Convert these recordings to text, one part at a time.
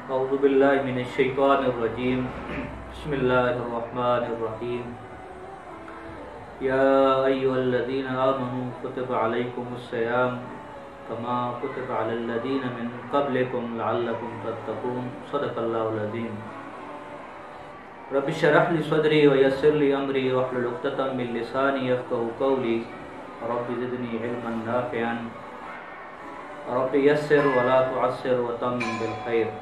اعوذ باللہ من الشیطان الرجیم بسم اللہ الرحمن الرحیم یا ایھا الذین آمنوا کتب علیکم الصیام کما کتب علی الذین من قبلکم لعلکم تتقون صدق اللہ العظیم رب اشرح لی صدری ویسر لی امری واحلل عقدۃ من لسانی یفقهوا قولی رب زدنی علما نافعا رب یسر ولا تعسر وتمم بالخیر۔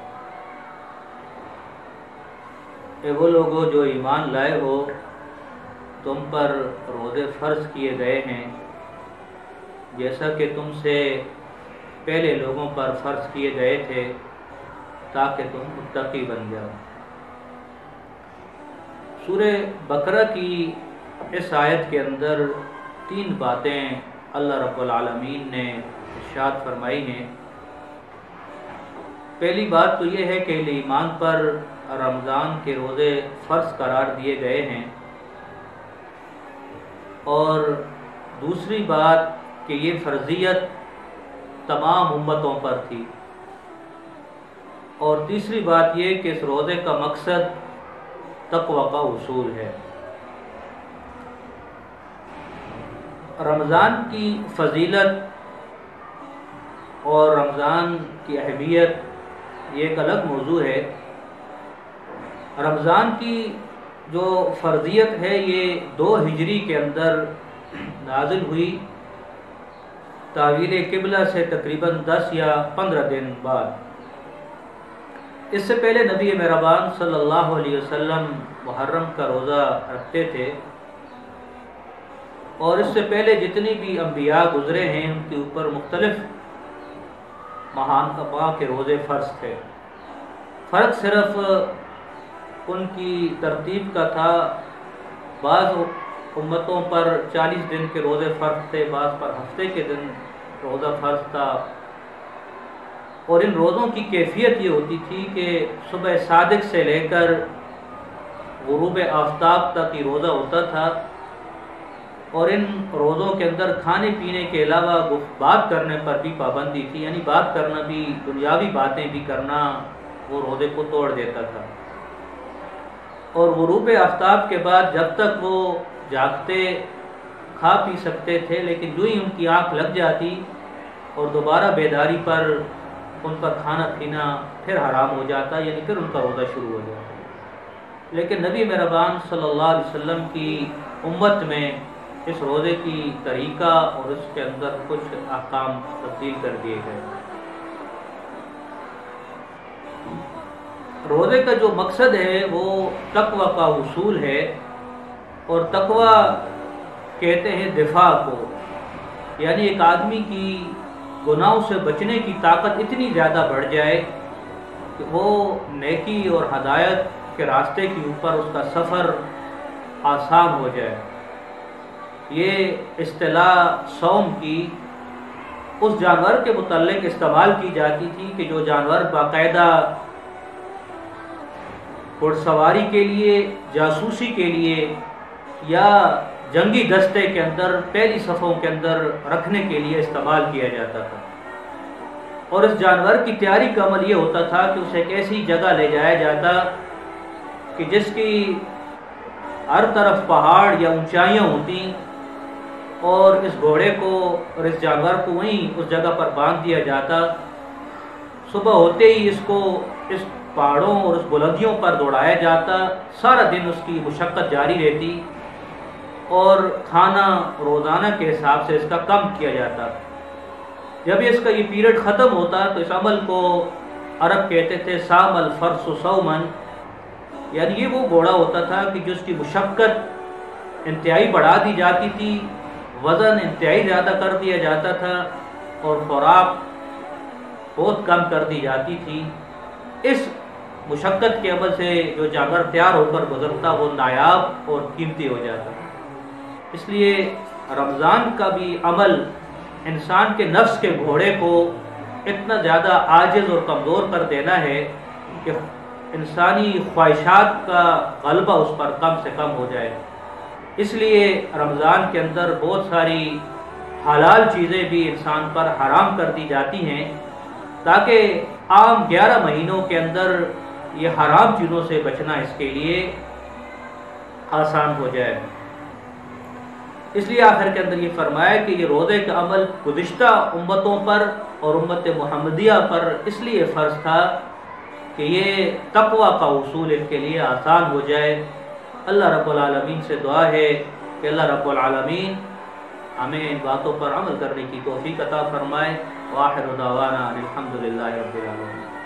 اے وہ لوگوں جو ایمان لائے ہو، تم پر روزے فرض کیے گئے ہیں جیسا کہ تم سے پہلے لوگوں پر فرض کیے گئے تھے تاکہ تم متقی بن جاؤ۔ سورہ بقرہ کی اس آیت کے اندر 3 باتیں اللہ رب العالمین نے ارشاد فرمائی ہیں۔ پہلی بات تو یہ ہے کہ ایمان پر رمضان کے روزے فرض قرار دیے گئے ہیں، اور دوسری بات کہ یہ فرضیت تمام امتوں پر تھی، اور تیسری بات یہ کہ اس روزے کا مقصد تقوی کا حصول ہے۔ رمضان کی فضیلت اور رمضان کی اہمیت یہ ایک الگ موضوع ہے۔ رمضان کی جو فرضیت ہے یہ 2 ہجری کے اندر نازل ہوئی، تحویل قبلہ سے تقریباً 10 یا 15 دن بعد۔ اس سے پہلے نبی مہربان صلی اللہ علیہ وسلم محرم کا روزہ رکھتے تھے، اور اس سے پہلے جتنی بھی انبیاء گزرے ہیں ان کے اوپر مختلف ماہ کے روزے فرض تھے۔ فرق صرف ان کی ترتیب کا تھا، بعض امتوں پر 40 دن کے روزے فرض تھے، بعض پر ہفتے کے دن روزہ فرض تھا، اور ان روزوں کی کیفیت یہ ہوتی تھی کہ صبح صادق سے لے کر غروب آفتاب تک یہ روزہ ہوتا تھا، اور ان روزوں کے اندر کھانے پینے کے علاوہ بات کرنے پر بھی پابندی تھی، یعنی بات کرنا بھی، دنیاوی باتیں بھی کرنا وہ روزے کو توڑ دیتا تھا۔ اور غروب آفتاب کے بعد جب تک وہ جاگتے کھا پی سکتے تھے، لیکن جو ہی ان کی آنکھ لگ جاتی اور دوبارہ بیداری پر ان پر کھانا پینا پھر حرام ہو جاتا، یعنی پھر ان کا روزہ شروع ہو جاتا۔ لیکن نبی مہربان صلی اللہ علیہ وسلم کی امت میں اس روزے کی طریقہ اور اس کے اندر کچھ احکام تبدیل کر دیے گئے۔ روزے کا جو مقصد ہے وہ تقوی کا حصول ہے، اور تقوی کہتے ہیں دفاع کو، یعنی ایک آدمی کی گناہوں سے بچنے کی طاقت اتنی زیادہ بڑھ جائے کہ وہ نیکی اور ہدایت کے راستے کے اوپر اس کا سفر آسان ہو جائے۔ یہ اصطلاح صوم کی اس جانور کے متعلق استعمال کی جاتی تھی کہ جو جانور باقاعدہ گھڑ سواری کے لیے، جاسوسی کے لیے یا جنگی دستے کے اندر پہلی صفوں کے اندر رکھنے کے لیے استعمال کیا جاتا تھا، اور اس جانور کی تیاری کا عمل یہ ہوتا تھا کہ اسے ایک ایسی جگہ لے جایا جاتا کہ جس کی ہر طرف پہاڑ یا اونچائیاں ہوتی، اور اس گھوڑے کو اور اس جانور کو وہیں اس جگہ پر باندھ دیا جاتا۔ صبح ہوتے ہی اس کو اس پہاڑوں اور اس بلندیوں پر دوڑایا جاتا، سارا دن اس کی مشقت جاری رہتی، اور کھانا روزانہ کے حساب سے اس کا کم کیا جاتا۔ جب اس کا یہ پیریڈ ختم ہوتا تو اس عمل کو عرب کہتے تھے سام الفرس صومن، یعنی یہ وہ گھوڑا ہوتا تھا کہ جس کی مشقت انتہائی بڑھا دی جاتی تھی، وزن انتہائی زیادہ کر دیا جاتا تھا، اور خوراک بہت کم کر دی جاتی تھی۔ اس مشقت کے عمل سے جو جانور تیار ہو کر گزرتا وہ نایاب اور قیمتی ہو جاتا۔ اس لیے رمضان کا بھی عمل انسان کے نفس کے گھوڑے کو اتنا زیادہ عاجز اور کمزور کر دینا ہے کہ انسانی خواہشات کا غلبہ اس پر کم سے کم ہو جائے۔ اس لیے رمضان کے اندر بہت ساری حلال چیزیں بھی انسان پر حرام کر دی جاتی ہیں، تاکہ عام 11 مہینوں کے اندر یہ حرام چیزوں سے بچنا اس کے لیے آسان ہو جائے۔ اس لیے آخر کے اندر یہ فرمایا کہ یہ روزے کا عمل گزشتہ امتوں پر اور امت محمدیہ پر اس لیے فرض تھا کہ یہ تقوی کا حصول ان کے لیے آسان ہو جائے۔ اللہ رب العالمین سے دعا ہے کہ اللہ رب العالمین ہمیں ان باتوں پر عمل کرنے کی توفیق عطا فرمائے۔ وآخر دعوانا الحمدللہ رب العالمین۔